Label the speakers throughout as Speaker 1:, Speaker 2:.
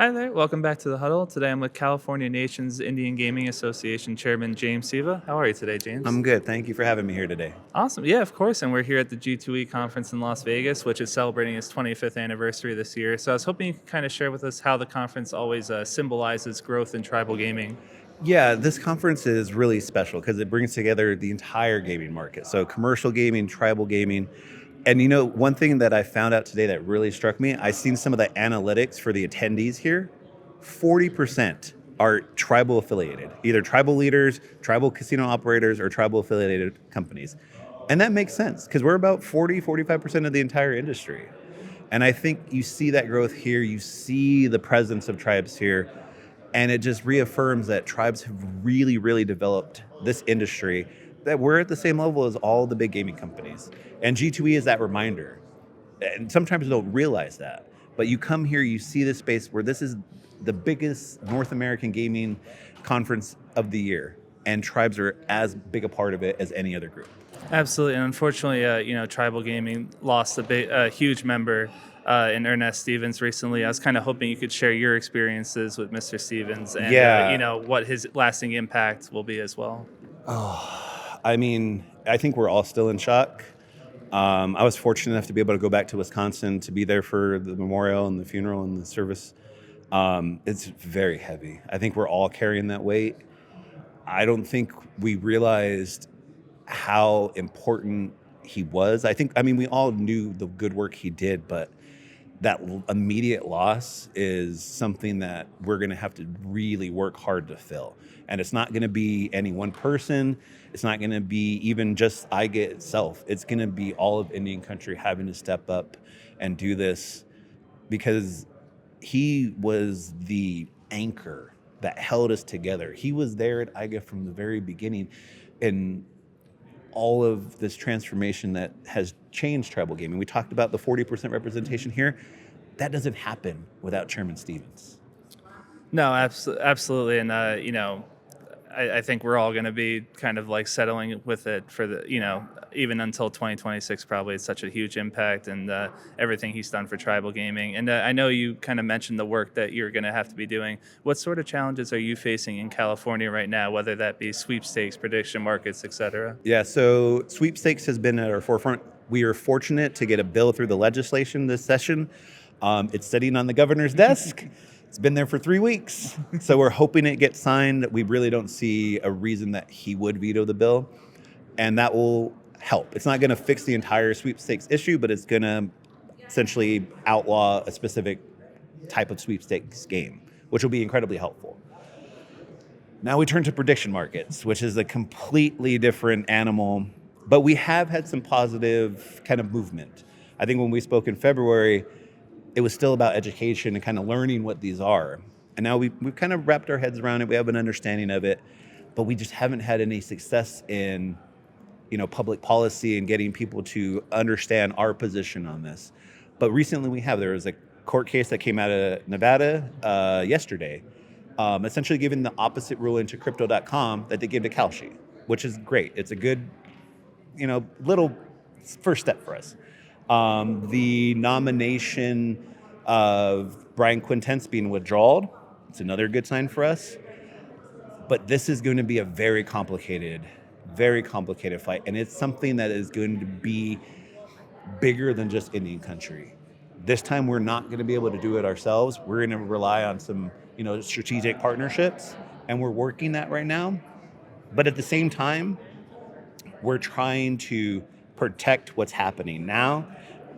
Speaker 1: Hi there. Welcome back to the Huddle. Today I'm with California Nation's Indian Gaming Association Chairman James Siva. How are you today, James?
Speaker 2: I'm good. Thank you for having me here today.
Speaker 1: Awesome. Yeah, of course. And we're here at the G2E conference in Las Vegas, which is celebrating its 25th anniversary this year. So I was hoping you could kind of share with us how the conference always symbolizes growth in tribal gaming.
Speaker 2: Yeah, this conference is really special because it brings together the entire gaming market. So, commercial gaming, tribal gaming. And one thing that I found out today that really struck me, I seen some of the analytics for the attendees here. 40% are tribal affiliated, either tribal leaders, tribal casino operators, or tribal affiliated companies. And that makes sense because we're about 45% of the entire industry. And I think you see that growth here. You see the presence of tribes here. And it just reaffirms that tribes have really, really developed this industry, that we're at the same level as all the big gaming companies. And G2E is that reminder. And sometimes you don't realize that. But you come here, you see this space where this is the biggest North American gaming conference of the year. And tribes are as big a part of it as any other group.
Speaker 1: Absolutely. And unfortunately, tribal gaming lost a huge member in Ernest Stevens recently. I was kind of hoping you could share your experiences with Mr. Stevens and,
Speaker 2: Yeah.
Speaker 1: what his lasting impact will be as well.
Speaker 2: I mean, I think we're all still in shock. I was fortunate enough to be able to go back to Wisconsin to be there for the memorial and the funeral and the service. It's very heavy. I think we're all carrying that weight. I don't think we realized how important he was. We all knew the good work he did, but that immediate loss is something that we're going to have to really work hard to fill. And it's not going to be any one person. It's not going to be even just IGA itself. It's going to be all of Indian country having to step up and do this because he was the anchor that held us together. He was there at IGA from the very beginning. And all of this transformation that has changed tribal gaming. We talked about the 40% representation here. That doesn't happen without Chairman Stevens.
Speaker 1: No, absolutely. And, I think we're all going to be kind of like settling with it for even until 2026, probably. It's such a huge impact and everything he's done for tribal gaming. And I know you kind of mentioned the work that you're going to have to be doing. What sort of challenges are you facing in California right now, whether that be sweepstakes, prediction markets, et cetera?
Speaker 2: Yeah, so sweepstakes has been at our forefront. We are fortunate to get a bill through the legislation this session. It's sitting on the governor's desk. It's been there for 3 weeks. So we're hoping it gets signed. We really don't see a reason that he would veto the bill. And that will help. It's not going to fix the entire sweepstakes issue, but it's going to essentially outlaw a specific type of sweepstakes game, which will be incredibly helpful. Now we turn to prediction markets, which is a completely different animal, but we have had some positive kind of movement. I think when we spoke in February, it was still about education and kind of learning what these are. And now we've kind of wrapped our heads around it. We have an understanding of it, but we just haven't had any success in, public policy and getting people to understand our position on this. But recently we have. There was a court case that came out of Nevada yesterday, essentially giving the opposite ruling to Crypto.com that they gave to Kalshi, which is great. It's a good, little first step for us. The nomination of Brian Quintence being withdrawn, it's another good sign for us. But this is going to be a very complicated fight. And it's something that is going to be bigger than just Indian country. This time we're not going to be able to do it ourselves. We're going to rely on some, strategic partnerships. And we're working that right now. But at the same time, we're trying to protect what's happening now,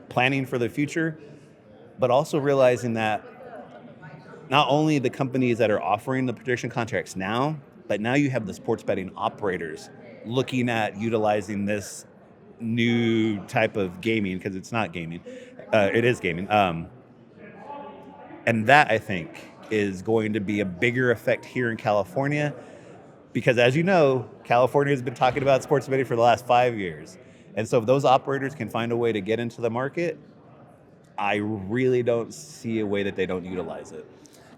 Speaker 2: planning for the future, but also realizing that not only the companies that are offering the prediction contracts now, but now you have the sports betting operators looking at utilizing this new type of gaming, because it's not gaming, it is gaming. And that, I think, is going to be a bigger effect here in California, because as you know, California has been talking about sports betting for the last 5 years. And so if those operators can find a way to get into the market, I really don't see a way that they don't utilize it.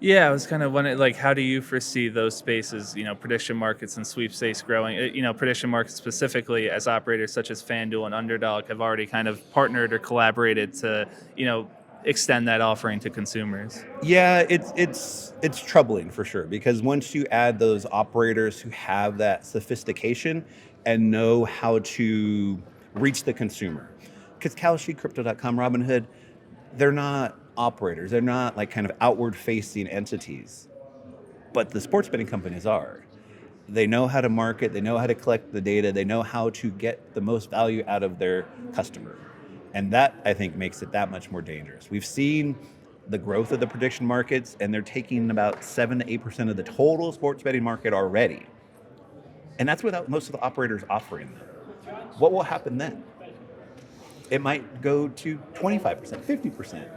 Speaker 1: Yeah, I was kind of wondering, like, how do you foresee those spaces, prediction markets and sweepstakes growing? Prediction markets specifically, as operators such as FanDuel and Underdog have already kind of partnered or collaborated to, extend that offering to consumers.
Speaker 2: Yeah, it's troubling for sure, because once you add those operators who have that sophistication and know how to reach the consumer, because Kalshi, Crypto.com, Robinhood, they're not operators. They're not like kind of outward facing entities, but the sports betting companies are. They know how to market, they know how to collect the data, they know how to get the most value out of their customer. And that, I think, makes it that much more dangerous. We've seen the growth of the prediction markets, and they're taking about 7 to 8% of the total sports betting market already. And that's without most of the operators offering them. What will happen then? It might go to 25%, 50%.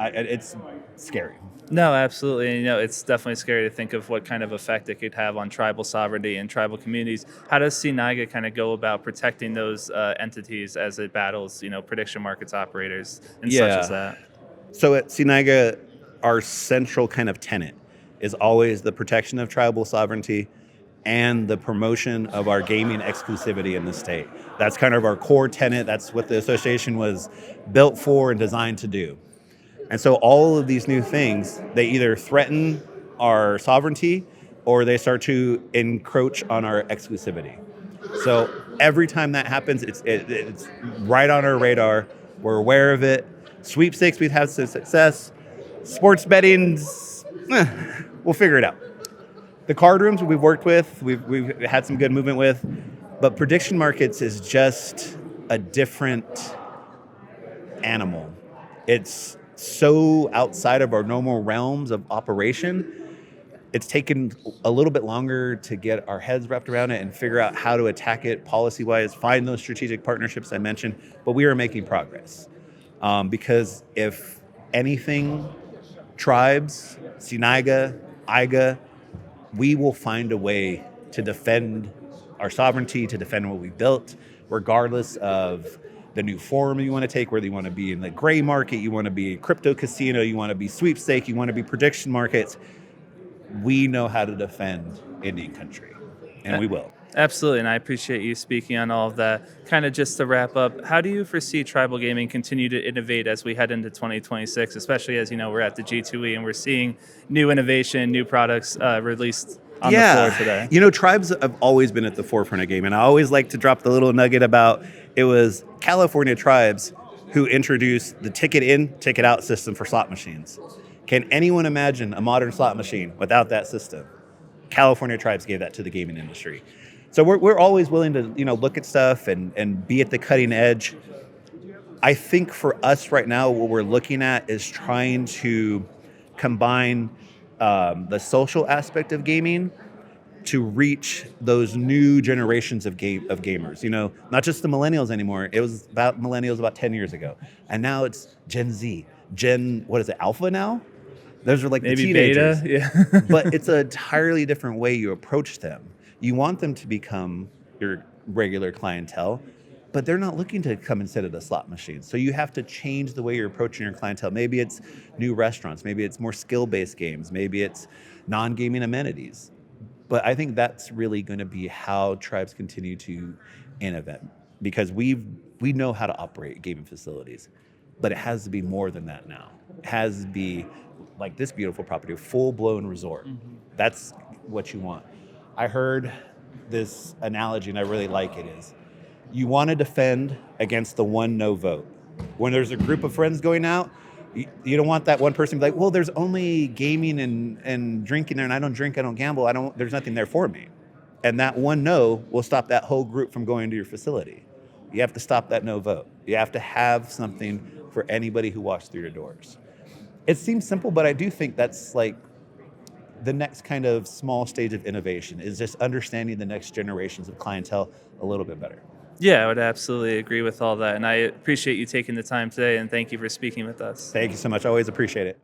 Speaker 2: It's scary.
Speaker 1: No, absolutely. And, it's definitely scary to think of what kind of effect it could have on tribal sovereignty and tribal communities. How does CNIGA kind of go about protecting those entities as it battles, prediction markets operators and such as that?
Speaker 2: So at CNIGA, our central kind of tenet is always the protection of tribal sovereignty and the promotion of our gaming exclusivity in the state. That's kind of our core tenet. That's what the association was built for and designed to do. And so all of these new things, they either threaten our sovereignty or they start to encroach on our exclusivity. So every time that happens, it's right on our radar. We're aware of it. Sweepstakes, we've had some success. Sports betting's, we'll figure it out. The card rooms we've worked with, we've had some good movement with, but prediction markets is just a different animal. It's so outside of our normal realms of operation. It's taken a little bit longer to get our heads wrapped around it and figure out how to attack it policy-wise, find those strategic partnerships I mentioned, but we are making progress. Because if anything, tribes, CNIGA, IGA, we will find a way to defend our sovereignty, to defend what we built, regardless of the new form you want to take, whether you want to be in the gray market, you want to be a crypto casino, you want to be sweepstake, you want to be prediction markets. We know how to defend Indian country, and we will.
Speaker 1: Absolutely, and I appreciate you speaking on all of that. Kind of just to wrap up, how do you foresee tribal gaming continue to innovate as we head into 2026, especially as we're at the G2E and we're seeing new innovation, new products released on the floor today?
Speaker 2: Tribes have always been at the forefront of gaming. I always like to drop the little nugget about it was California tribes who introduced the ticket in, ticket out system for slot machines. Can anyone imagine a modern slot machine without that system? California tribes gave that to the gaming industry. So we're always willing to look at stuff and be at the cutting edge. I think for us right now, what we're looking at is trying to combine the social aspect of gaming to reach those new generations of gamers. Not just the millennials anymore. It was about millennials about 10 years ago, and now it's Gen Z. What is it, Alpha now? Those are like
Speaker 1: maybe
Speaker 2: the teenagers.
Speaker 1: Beta, yeah.
Speaker 2: But it's an entirely different way you approach them. You want them to become your regular clientele, but they're not looking to come and sit at a slot machine. So you have to change the way you're approaching your clientele. Maybe it's new restaurants. Maybe it's more skill-based games. Maybe it's non-gaming amenities. But I think that's really going to be how tribes continue to innovate, because we know how to operate gaming facilities, but it has to be more than that now. It has to be like this beautiful property, a full-blown resort. Mm-hmm. That's what you want. I heard this analogy, and I really like it, is you want to defend against the one no vote. When there's a group of friends going out, you don't want that one person to be like, well, there's only gaming and drinking there, and I don't drink, I don't gamble, there's nothing there for me. And that one no will stop that whole group from going to your facility. You have to stop that no vote. You have to have something for anybody who walks through your doors. It seems simple, but I do think that's like the next kind of small stage of innovation, is just understanding the next generations of clientele a little bit better.
Speaker 1: Yeah, I would absolutely agree with all that. And I appreciate you taking the time today, and thank you for speaking with us.
Speaker 2: Thank you so much. I always appreciate it.